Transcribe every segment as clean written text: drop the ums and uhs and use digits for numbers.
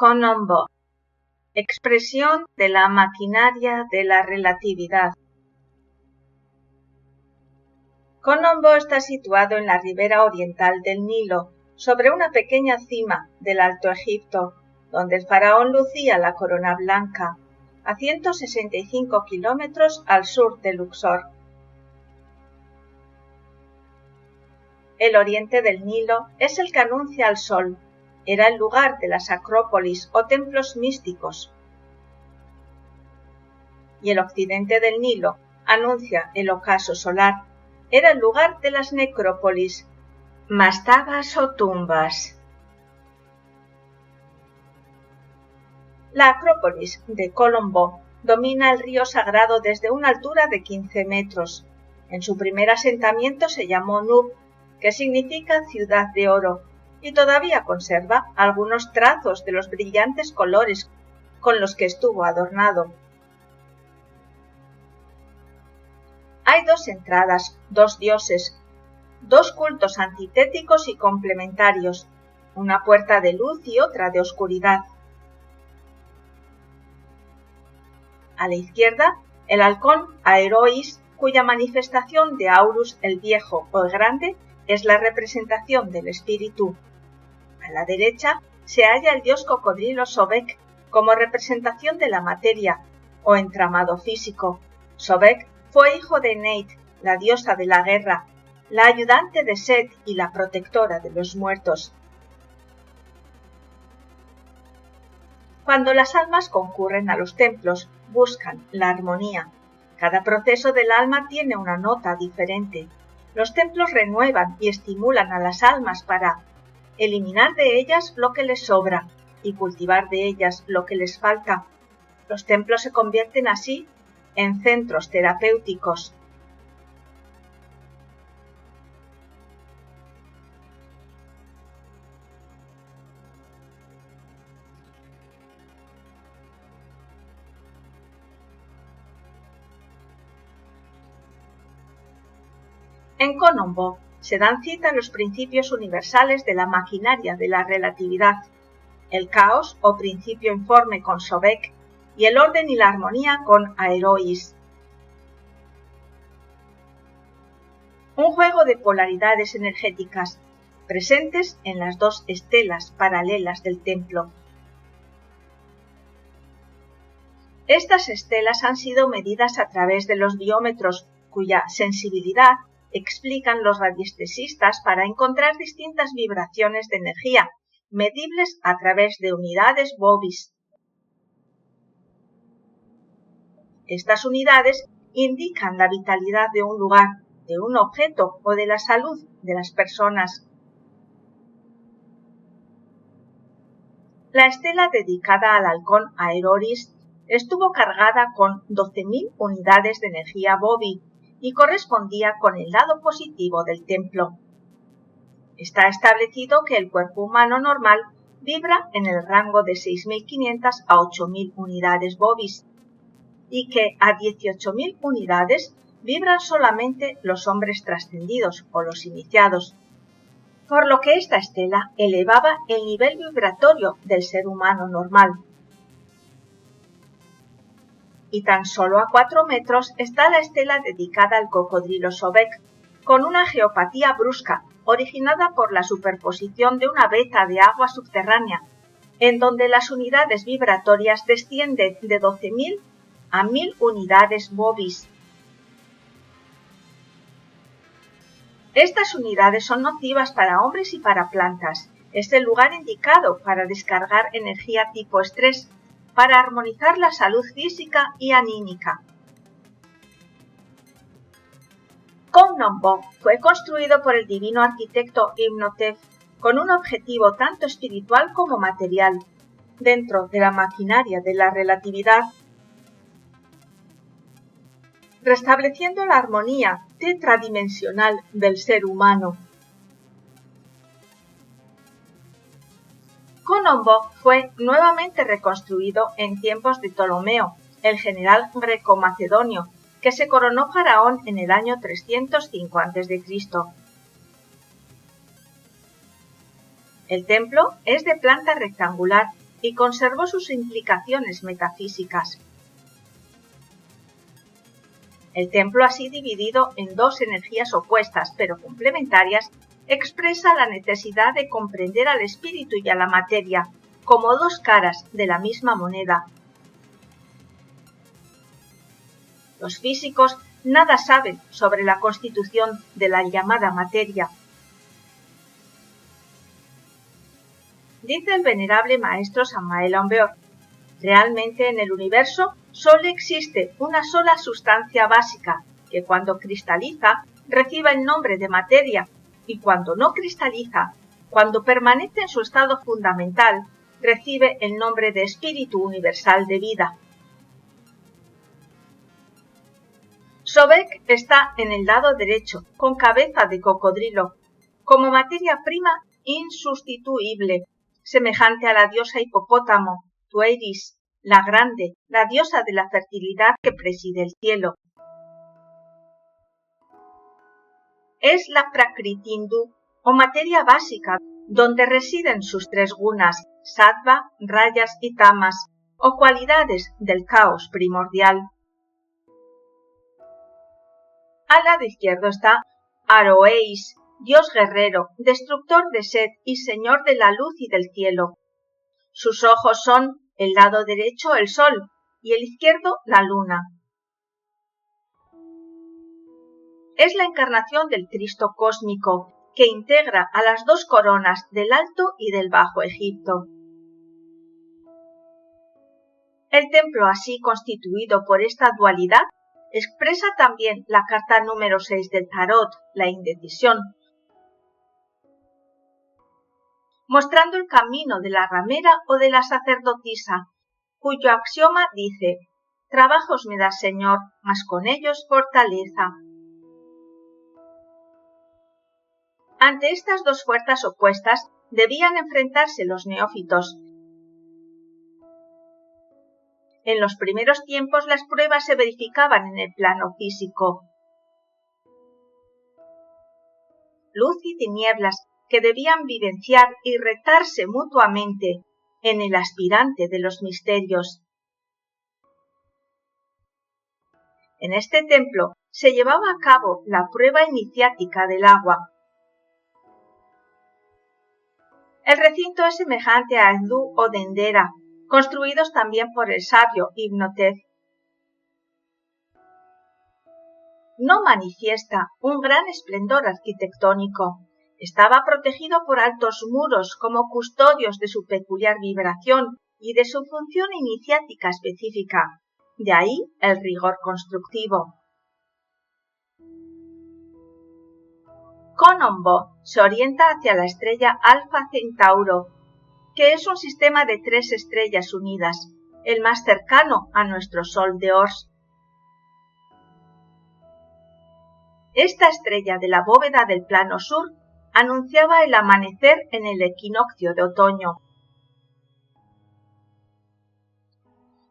Colombo, expresión de la maquinaria de la relatividad. Colombo está situado en la ribera oriental del Nilo, sobre una pequeña cima del Alto Egipto, donde el faraón lucía la corona blanca, a 165 kilómetros al sur de Luxor. El oriente del Nilo es el que anuncia al sol. Era el lugar de las acrópolis o templos místicos. Y el occidente del Nilo anuncia el ocaso solar. Era el lugar de las necrópolis, mastabas o tumbas. La Acrópolis de Colombo domina el río Sagrado desde una altura de 15 metros. En su primer asentamiento se llamó Nub, que significa ciudad de oro, y todavía conserva algunos trazos de los brillantes colores con los que estuvo adornado. Hay dos entradas, dos dioses, dos cultos antitéticos y complementarios, una puerta de luz y otra de oscuridad. A la izquierda, el halcón Aerois, cuya manifestación de Aurus el Viejo o el Grande es la representación del espíritu. A la derecha se halla el dios cocodrilo Sobek como representación de la materia o entramado físico. Sobek fue hijo de Neit, la diosa de la guerra, la ayudante de Set y la protectora de los muertos. Cuando las almas concurren a los templos, buscan la armonía. Cada proceso del alma tiene una nota diferente. Los templos renuevan y estimulan a las almas para eliminar de ellas lo que les sobra y cultivar de ellas lo que les falta. Los templos se convierten así en centros terapéuticos. En Colombo se dan cita los principios universales de la maquinaria de la relatividad, el caos o principio informe con Sobek y el orden y la armonía con Aerois. Un juego de polaridades energéticas presentes en las dos estelas paralelas del templo. Estas estelas han sido medidas a través de los biómetros, cuya sensibilidad explican los radiestesistas para encontrar distintas vibraciones de energía, medibles a través de unidades Bovis. Estas unidades indican la vitalidad de un lugar, de un objeto o de la salud de las personas. La estela dedicada al halcón Aerois estuvo cargada con 12.000 unidades de energía Bovi y correspondía con el lado positivo del templo. Está establecido que el cuerpo humano normal vibra en el rango de 6.500 a 8.000 unidades Bovis y que a 18.000 unidades vibran solamente los hombres trascendidos o los iniciados, por lo que esta estela elevaba el nivel vibratorio del ser humano normal. Y tan solo a 4 metros está la estela dedicada al cocodrilo Sobek, con una geopatía brusca, originada por la superposición de una veta de agua subterránea, en donde las unidades vibratorias descienden de 12.000 a 1.000 unidades Bovis. Estas unidades son nocivas para hombres y para plantas. Es el lugar indicado para descargar energía tipo estrés, para armonizar la salud física y anímica. Colombo fue construido por el divino arquitecto Imhotep con un objetivo tanto espiritual como material, dentro de la maquinaria de la relatividad, restableciendo la armonía tetradimensional del ser humano. Colombo fue nuevamente reconstruido en tiempos de Ptolomeo, el general greco-macedonio, que se coronó faraón en el año 305 a.C. El templo es de planta rectangular y conservó sus implicaciones metafísicas. El templo, así dividido en dos energías opuestas pero complementarias, expresa la necesidad de comprender al espíritu y a la materia como dos caras de la misma moneda. Los físicos nada saben sobre la constitución de la llamada materia. Dice el venerable maestro Samael Aun Weor: realmente en el universo solo existe una sola sustancia básica, que cuando cristaliza recibe el nombre de materia, y cuando no cristaliza, cuando permanece en su estado fundamental, recibe el nombre de espíritu universal de vida. Sobek está en el lado derecho, con cabeza de cocodrilo, como materia prima insustituible, semejante a la diosa hipopótamo, Tueris, la grande, la diosa de la fertilidad que preside el cielo. Es la Prakriti hindú, o materia básica, donde residen sus tres gunas, sattva, rayas y tamas, o cualidades del caos primordial. Al lado izquierdo está Aroeis, dios guerrero, destructor de Set y señor de la luz y del cielo. Sus ojos son el lado derecho el sol y el izquierdo la luna. Es la encarnación del Cristo cósmico, que integra a las dos coronas del Alto y del Bajo Egipto. El templo así constituido por esta dualidad expresa también la carta número 6 del Tarot, la indecisión, mostrando el camino de la ramera o de la sacerdotisa, cuyo axioma dice: trabajos me das, Señor, mas con ellos fortaleza. Ante estas dos fuerzas opuestas debían enfrentarse los neófitos. En los primeros tiempos las pruebas se verificaban en el plano físico. Luz y tinieblas que debían vivenciar y retarse mutuamente en el aspirante de los misterios. En este templo se llevaba a cabo la prueba iniciática del agua. El recinto es semejante a Enlil o Dendera, construidos también por el sabio Imhotep. No manifiesta un gran esplendor arquitectónico. Estaba protegido por altos muros como custodios de su peculiar vibración y de su función iniciática específica. De ahí el rigor constructivo. Konombo se orienta hacia la estrella Alfa Centauro, que es un sistema de 3 estrellas unidas, el más cercano a nuestro Sol de Ors. Esta estrella de la bóveda del plano sur anunciaba el amanecer en el equinoccio de otoño.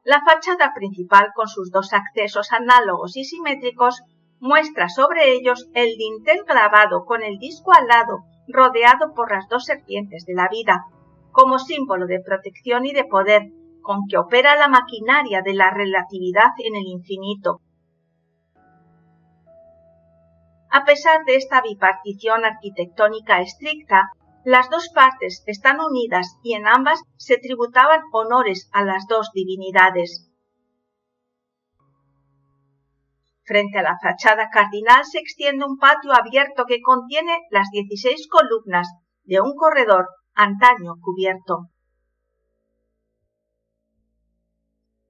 La fachada principal, con sus dos accesos análogos y simétricos, muestra sobre ellos el dintel grabado con el disco alado rodeado por las dos serpientes de la vida, como símbolo de protección y de poder con que opera la maquinaria de la relatividad en el infinito. A pesar de esta bipartición arquitectónica estricta, las dos partes están unidas y en ambas se tributaban honores a las dos divinidades. Frente a la fachada cardinal se extiende un patio abierto que contiene las 16 columnas de un corredor antaño cubierto.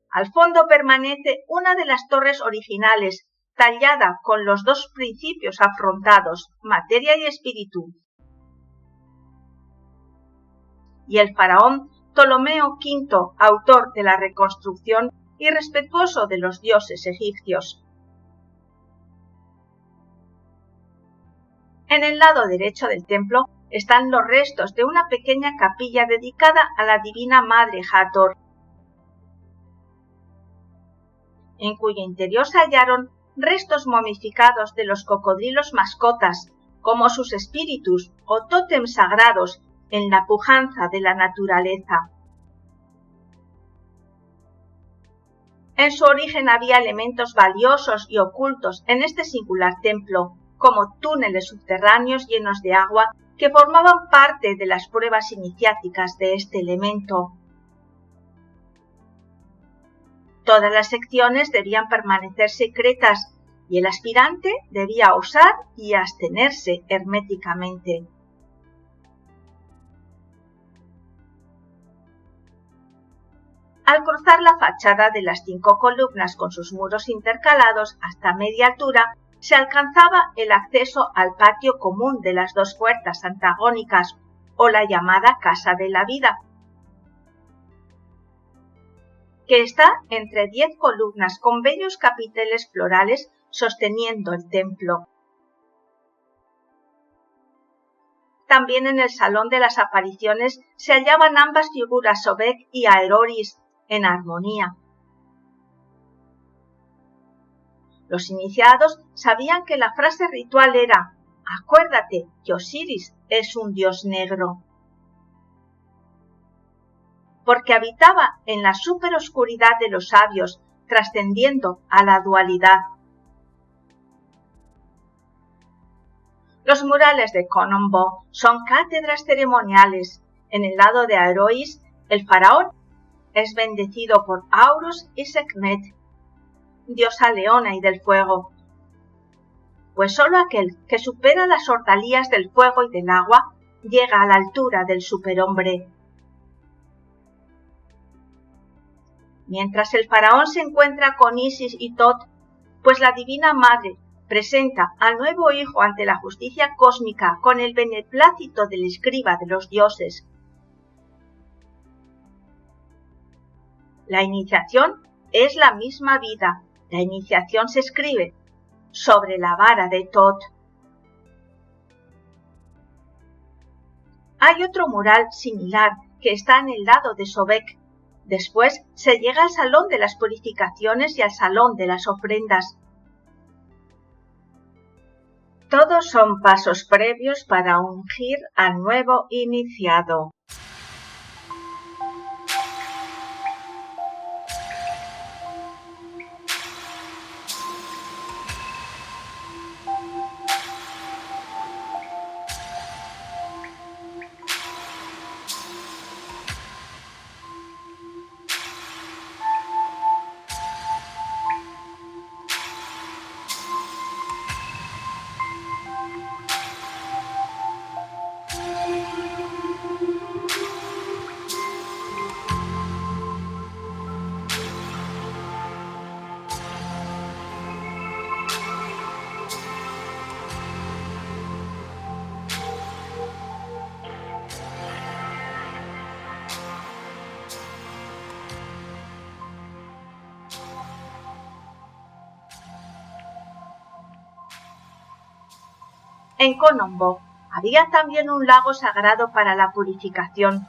Al fondo permanece una de las torres originales, tallada con los dos principios afrontados, materia y espíritu. Y el faraón Ptolomeo V, autor de la reconstrucción y respetuoso de los dioses egipcios. En el lado derecho del templo están los restos de una pequeña capilla dedicada a la divina madre Hathor, en cuyo interior se hallaron restos momificados de los cocodrilos mascotas, como sus espíritus o tótems sagrados en la pujanza de la naturaleza. En su origen había elementos valiosos y ocultos en este singular templo, como túneles subterráneos llenos de agua que formaban parte de las pruebas iniciáticas de este elemento. Todas las secciones debían permanecer secretas y el aspirante debía osar y abstenerse herméticamente. Al cruzar la fachada de las 5 columnas con sus muros intercalados hasta media altura, se alcanzaba el acceso al patio común de las 2 puertas antagónicas, o la llamada Casa de la Vida, que está entre 10 columnas con bellos capiteles florales sosteniendo el templo. También en el Salón de las Apariciones se hallaban ambas figuras Sobek y Aeroris, en armonía. Los iniciados sabían que la frase ritual era: acuérdate que Osiris es un dios negro, porque habitaba en la superoscuridad de los sabios, trascendiendo a la dualidad. Los murales de Konombo son cátedras ceremoniales. En el lado de Aerois, el faraón es bendecido por Aurus y Sekhmet, diosa leona y del fuego, pues solo aquel que supera las ordalías del fuego y del agua llega a la altura del superhombre. Mientras el faraón se encuentra con Isis y Tot, pues la divina madre presenta al nuevo hijo ante la justicia cósmica con el beneplácito del escriba de los dioses. La iniciación es la misma vida. La iniciación se escribe sobre la vara de Tot. Hay otro mural similar que está en el lado de Sobek. Después se llega al Salón de las Purificaciones y al Salón de las Ofrendas. Todos son pasos previos para ungir al nuevo iniciado. En Konombo había también un lago sagrado para la purificación.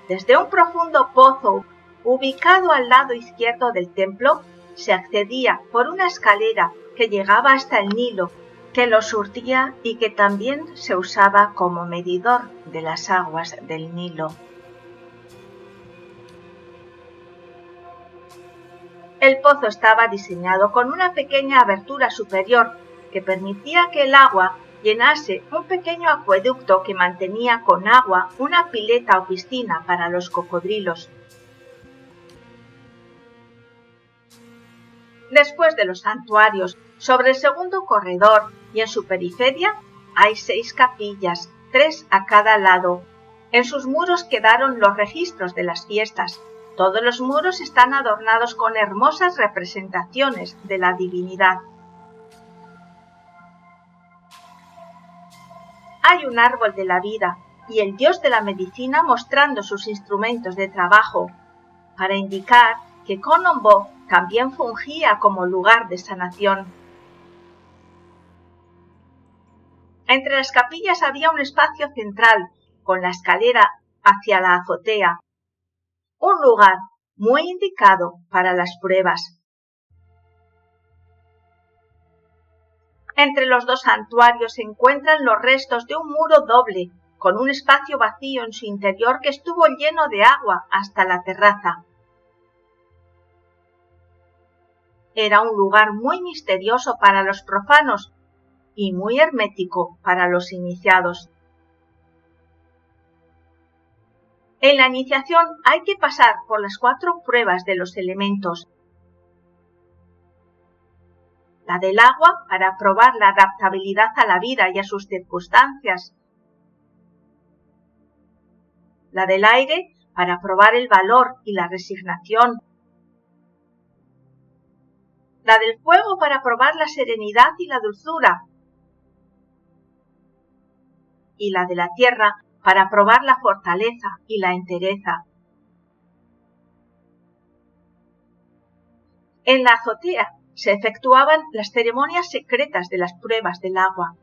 Desde un profundo pozo ubicado al lado izquierdo del templo, se accedía por una escalera que llegaba hasta el Nilo, que lo surtía y que también se usaba como medidor de las aguas del Nilo. El pozo estaba diseñado con una pequeña abertura superior que permitía que el agua llenase un pequeño acueducto que mantenía con agua una pileta o piscina para los cocodrilos. Después de los santuarios, sobre el segundo corredor y en su periferia, hay 6 capillas, 3 a cada lado. En sus muros quedaron los registros de las fiestas. Todos los muros están adornados con hermosas representaciones de la divinidad. Hay un árbol de la vida y el dios de la medicina mostrando sus instrumentos de trabajo, para indicar que Konombo también fungía como lugar de sanación. Entre las capillas había un espacio central con la escalera hacia la azotea, un lugar muy indicado para las pruebas. Entre los 2 santuarios se encuentran los restos de un muro doble con un espacio vacío en su interior que estuvo lleno de agua hasta la terraza. Era un lugar muy misterioso para los profanos y muy hermético para los iniciados. En la iniciación hay que pasar por las 4 pruebas de los elementos. La del agua para probar la adaptabilidad a la vida y a sus circunstancias. La del aire para probar el valor y la resignación. La del fuego para probar la serenidad y la dulzura. Y la de la tierra para probar la fortaleza y la entereza. En la azotea se efectuaban las ceremonias secretas de las pruebas del agua.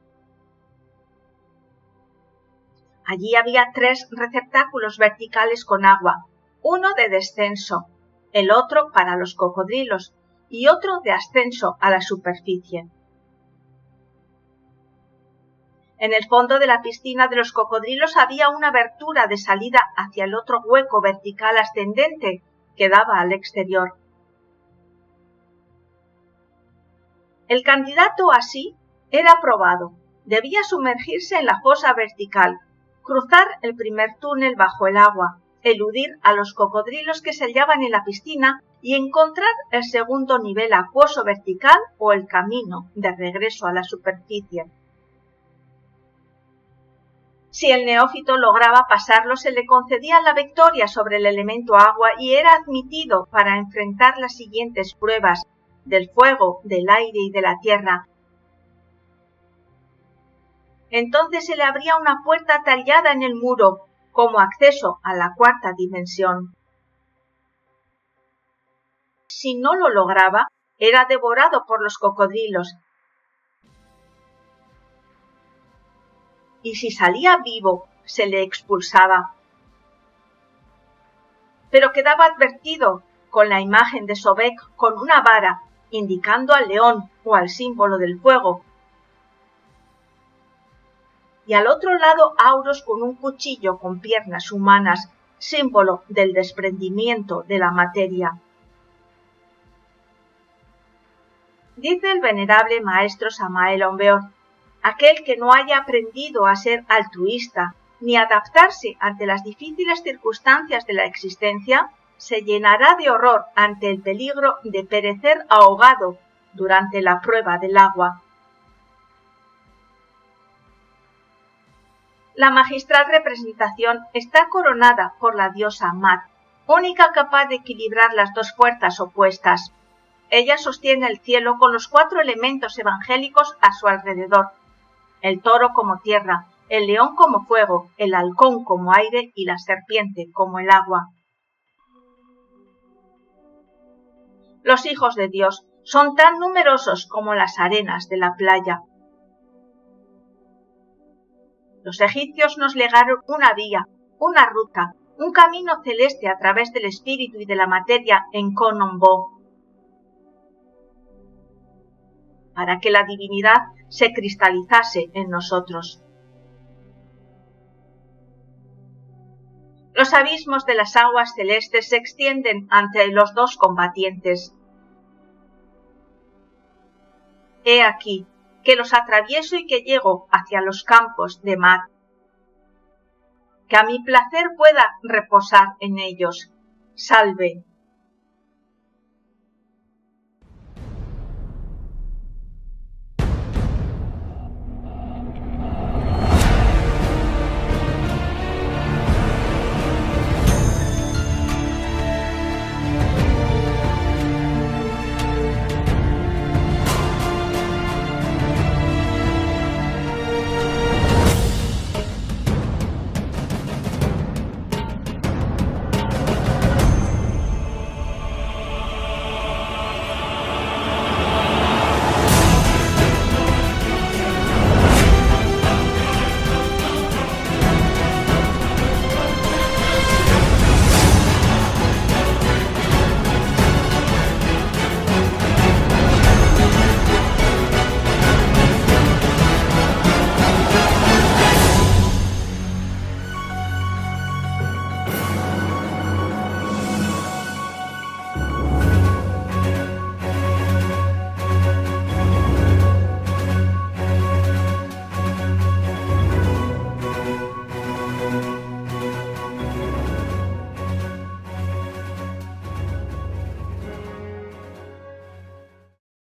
Allí había 3 receptáculos verticales con agua, uno de descenso, el otro para los cocodrilos y otro de ascenso a la superficie. En el fondo de la piscina de los cocodrilos había una abertura de salida hacia el otro hueco vertical ascendente que daba al exterior. El candidato así era aprobado. Debía sumergirse en la fosa vertical, cruzar el primer túnel bajo el agua, eludir a los cocodrilos que se hallaban en la piscina y encontrar el segundo nivel acuoso vertical o el camino de regreso a la superficie. Si el neófito lograba pasarlo, se le concedía la victoria sobre el elemento agua y era admitido para enfrentar las siguientes pruebas del fuego, del aire y de la tierra. Entonces se le abría una puerta tallada en el muro como acceso a la 4ª dimensión. Si no lo lograba, era devorado por los cocodrilos. Y si salía vivo, se le expulsaba. Pero quedaba advertido con la imagen de Sobek con una vara, indicando al león o al símbolo del fuego. Y al otro lado Auros con un cuchillo con piernas humanas, símbolo del desprendimiento de la materia. Dice el venerable maestro Samael Aun Weor: aquel que no haya aprendido a ser altruista ni adaptarse ante las difíciles circunstancias de la existencia, se llenará de horror ante el peligro de perecer ahogado durante la prueba del agua. La magistral representación está coronada por la diosa Mat, única capaz de equilibrar las 2 fuerzas opuestas. Ella sostiene el cielo con los 4 elementos evangélicos a su alrededor: el toro como tierra, el león como fuego, el halcón como aire y la serpiente como el agua. Los hijos de Dios son tan numerosos como las arenas de la playa. Los egipcios nos legaron una vía, una ruta, un camino celeste a través del espíritu y de la materia en Konombo, para que la divinidad se cristalizase en nosotros. Los abismos de las aguas celestes se extienden ante los 2 combatientes. He aquí que los atravieso y que llego hacia los campos de Mat. Que a mi placer pueda reposar en ellos. Salve.